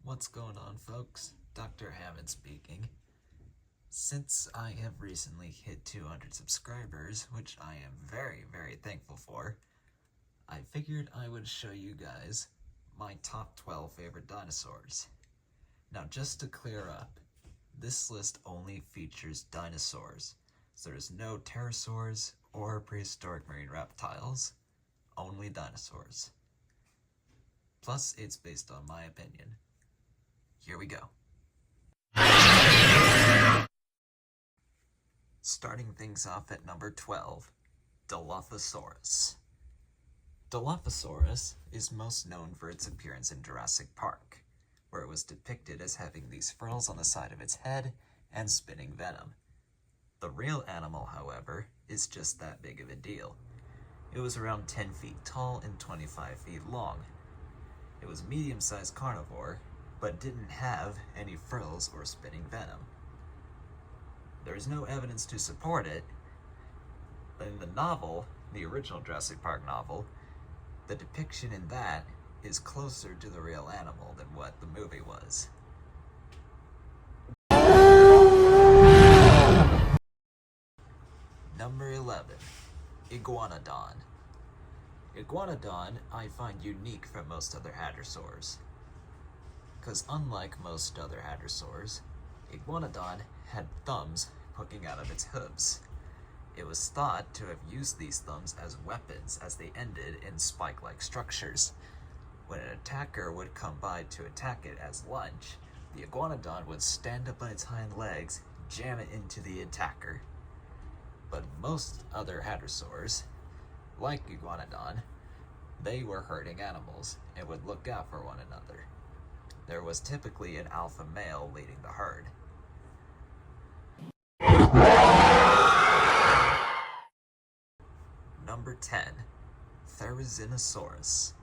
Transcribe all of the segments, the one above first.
What's going on, folks? Dr. Hammond speaking. Since I have recently hit 200 subscribers, which I am very, very thankful for, I figured I would show you guys my top 12 favorite dinosaurs. Now, just to clear up, this list only features dinosaurs, so there's no pterosaurs or prehistoric marine reptiles, only dinosaurs. Plus, it's based on my opinion. Here we go. Starting things off at number 12, Dilophosaurus. Dilophosaurus is most known for its appearance in Jurassic Park, where it was depicted as having these frills on the side of its head and spitting venom. The real animal, however, is just that big of a deal. It was around 10 feet tall and 25 feet long. It was a medium-sized carnivore, but didn't have any frills or spitting venom. There is no evidence to support it, but in the novel, the original Jurassic Park novel, the depiction in that is closer to the real animal than what the movie was. Number 11, Iguanodon. Iguanodon I find unique from most other hadrosaurs, because unlike most other hadrosaurs, Iguanodon had thumbs poking out of its hooves. It was thought to have used these thumbs as weapons as they ended in spike-like structures. When an attacker would come by to attack it as lunch, the Iguanodon would stand up on its hind legs, jam it into the attacker. But most other hadrosaurs, like Iguanodon, they were herding animals and would look out for one another. There was typically an alpha male leading the herd. Number 10, Therizinosaurus.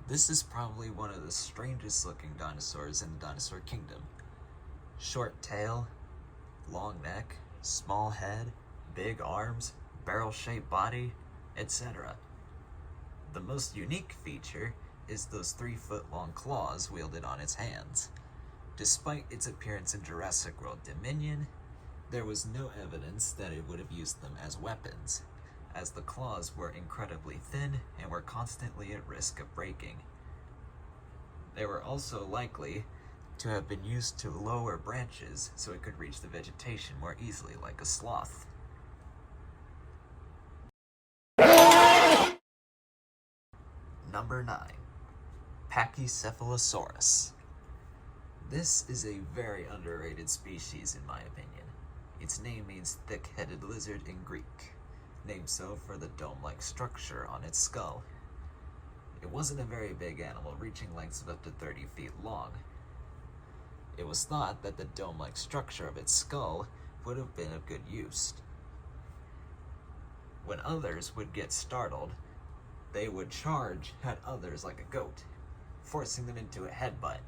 This is probably one of the strangest looking dinosaurs in the dinosaur kingdom. Short tail, long neck, small head, big arms, barrel-shaped body, etc. The most unique feature is those 3-foot-long claws wielded on its hands. Despite its appearance in Jurassic World Dominion, there was no evidence that it would have used them as weapons, as the claws were incredibly thin and were constantly at risk of breaking. They were also likely to have been used to lower branches so it could reach the vegetation more easily like a sloth. Number 9, Pachycephalosaurus. This is a very underrated species in my opinion. Its name means thick-headed lizard in Greek, named so for the dome-like structure on its skull. It wasn't a very big animal, reaching lengths of up to 30 feet long. It was thought that the dome-like structure of its skull would have been of good use. When others would get startled, they would charge at others like a goat, forcing them into a headbutt,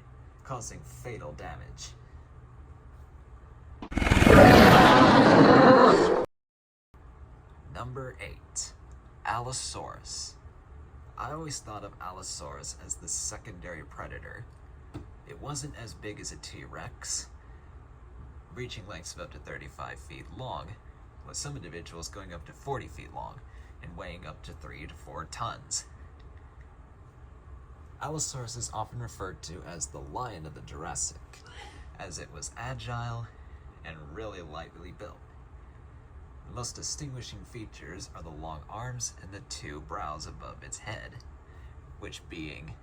causing fatal damage. Number 8, Allosaurus. I always thought of Allosaurus as the secondary predator. It wasn't as big as a T-Rex, reaching lengths of up to 35 feet long, with some individuals going up to 40 feet long and weighing up to 3 to 4 tons. Allosaurus is often referred to as the lion of the Jurassic, as it was agile and really lightly built. The most distinguishing features are the long arms and the 2 brows above its head, which being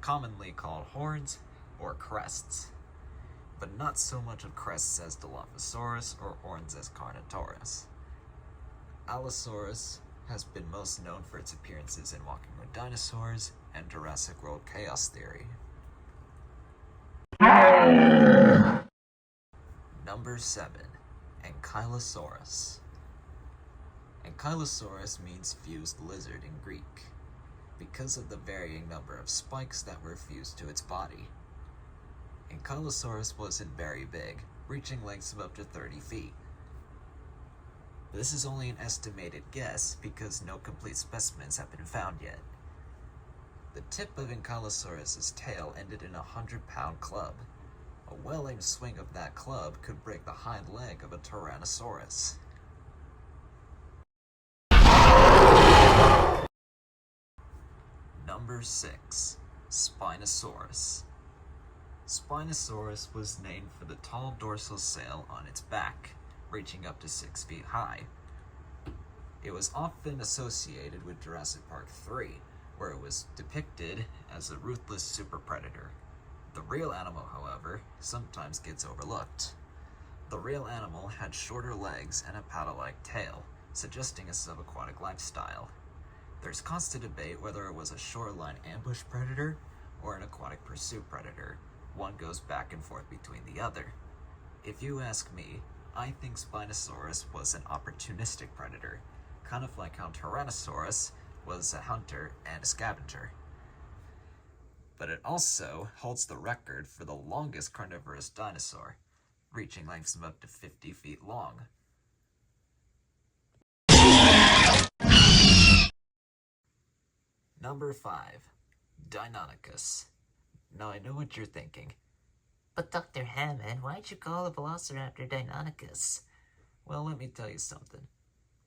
commonly called horns or crests, but not so much of crests as Dilophosaurus or horns as Carnotaurus. Allosaurus has been most known for its appearances in Walking with Dinosaurs and Jurassic World Chaos Theory. Number 7, Ankylosaurus. Ankylosaurus means fused lizard in Greek, because of the varying number of spikes that were fused to its body. Ankylosaurus wasn't very big, reaching lengths of up to 30 feet. This is only an estimated guess because no complete specimens have been found yet. The tip of Ankylosaurus's tail ended in a 100-pound club. A well-aimed swing of that club could break the hind leg of a Tyrannosaurus. Number 6. Spinosaurus. Spinosaurus was named for the tall dorsal sail on its back, reaching up to 6 feet high. It was often associated with Jurassic Park 3, where it was depicted as a ruthless super predator. The real animal, however, sometimes gets overlooked. The real animal had shorter legs and a paddle-like tail, suggesting a subaquatic lifestyle. There's constant debate whether it was a shoreline ambush predator or an aquatic pursuit predator. One goes back and forth between the other. If you ask me, I think Spinosaurus was an opportunistic predator, kind of like how Tyrannosaurus was a hunter and a scavenger. But it also holds the record for the longest carnivorous dinosaur, reaching lengths of up to 50 feet long. Number 5. Deinonychus. Now I know what you're thinking. But Dr. Hammond, why'd you call the velociraptor Deinonychus? Well, let me tell you something.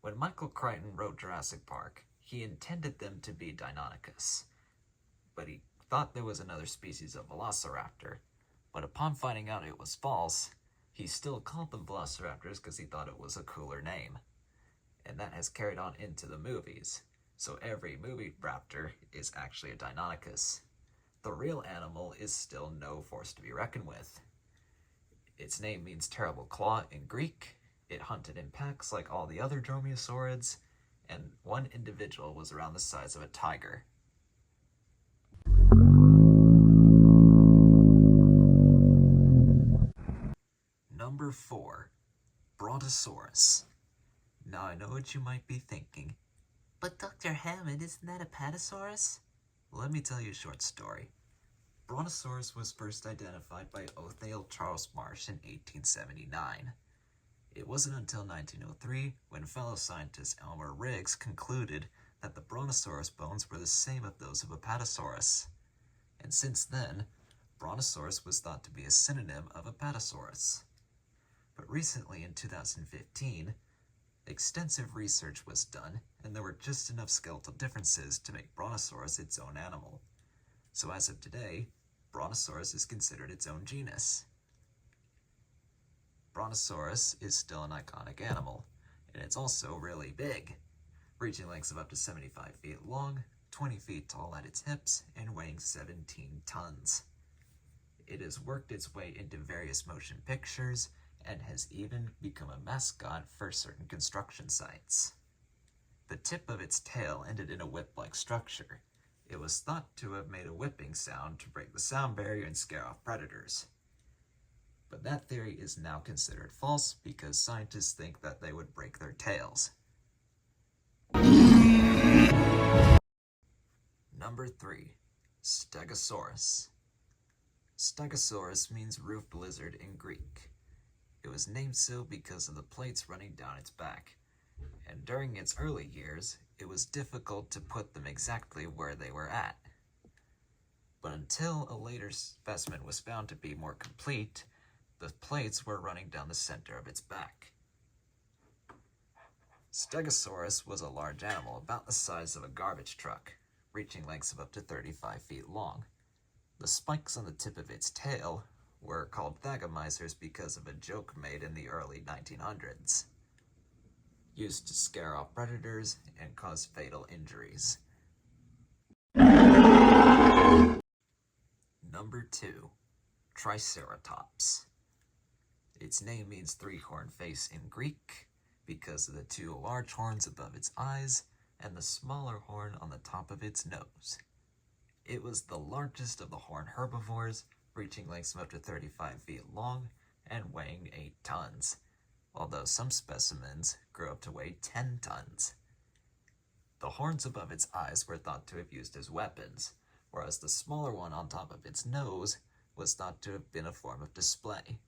When Michael Crichton wrote Jurassic Park, he intended them to be Deinonychus. But he thought there was another species of velociraptor. But upon finding out it was false, he still called them velociraptors because he thought it was a cooler name. And that has carried on into the movies. So every movie raptor is actually a Deinonychus. The real animal is still no force to be reckoned with. Its name means terrible claw in Greek. It hunted in packs like all the other dromaeosaurids, and one individual was around the size of a tiger. Number 4. Brontosaurus. Now I know what you might be thinking. But Dr. Hammond, isn't that a Patasaurus? Let me tell you a short story. Brontosaurus was first identified by Othniel Charles Marsh in 1879. It wasn't until 1903 when fellow scientist Elmer Riggs concluded that the Brontosaurus bones were the same as those of Apatosaurus. And since then, Brontosaurus was thought to be a synonym of Apatosaurus. But recently, in 2015, extensive research was done, and there were just enough skeletal differences to make Brontosaurus its own animal. So as of today, Brontosaurus is considered its own genus. Brontosaurus is still an iconic animal, and it's also really big, reaching lengths of up to 75 feet long, 20 feet tall at its hips, and weighing 17 tons. It has worked its way into various motion pictures, and has even become a mascot for certain construction sites. The tip of its tail ended in a whip-like structure. It was thought to have made a whipping sound to break the sound barrier and scare off predators. But that theory is now considered false because scientists think that they would break their tails. Number 3. Stegosaurus. Stegosaurus means roof blizzard in Greek. It was named so because of the plates running down its back, and during its early years, it was difficult to put them exactly where they were at. But until a later specimen was found to be more complete, the plates were running down the center of its back. Stegosaurus was a large animal about the size of a garbage truck, reaching lengths of up to 35 feet long. The spikes on the tip of its tail were called thagomizers because of a joke made in the early 1900s, used to scare off predators and cause fatal injuries. Number 2. Triceratops. Its name means three-horned face in Greek because of the two large horns above its eyes and the smaller horn on the top of its nose. It was the largest of the horned herbivores, reaching lengths of up to 35 feet long and weighing 8 tons, although some specimens grew up to weigh 10 tons. The horns above its eyes were thought to have used as weapons, whereas the smaller one on top of its nose was thought to have been a form of display.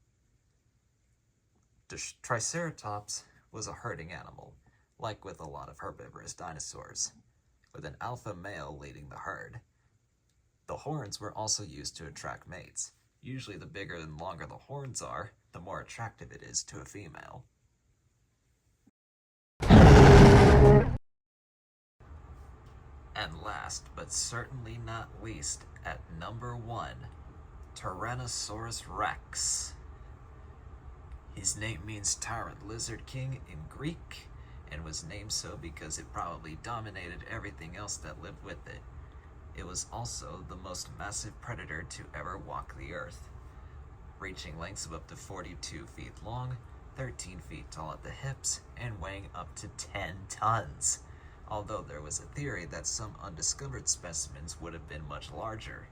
The Triceratops was a herding animal, like with a lot of herbivorous dinosaurs, with an alpha male leading the herd. The horns were also used to attract mates. Usually the bigger and longer the horns are, the more attractive it is to a female. And last, but certainly not least, at number 1, Tyrannosaurus Rex. His name means Tyrant Lizard King in Greek, and was named so because it probably dominated everything else that lived with it. It was also the most massive predator to ever walk the earth, reaching lengths of up to 42 feet long, 13 feet tall at the hips, and weighing up to 10 tons. Although there was a theory that some undiscovered specimens would have been much larger.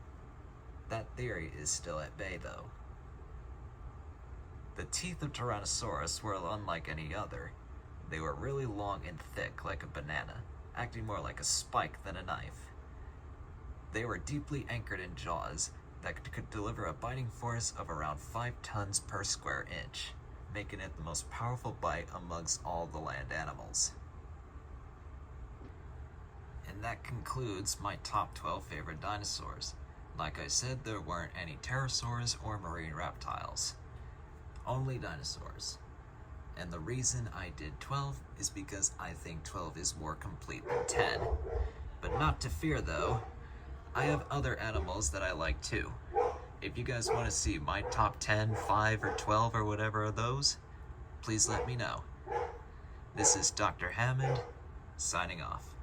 That theory is still at bay, though. The teeth of Tyrannosaurus were unlike any other. They were really long and thick like a banana, acting more like a spike than a knife. They were deeply anchored in jaws that could deliver a biting force of around 5 tons per square inch, making it the most powerful bite amongst all the land animals. And that concludes my top 12 favorite dinosaurs. Like I said, there weren't any pterosaurs or marine reptiles. Only dinosaurs. And the reason I did 12 is because I think 12 is more complete than 10. But not to fear though, I have other animals that I like too. If you guys want to see my top 10, 5, or 12 or whatever of those, please let me know. This is Dr. Hammond, signing off.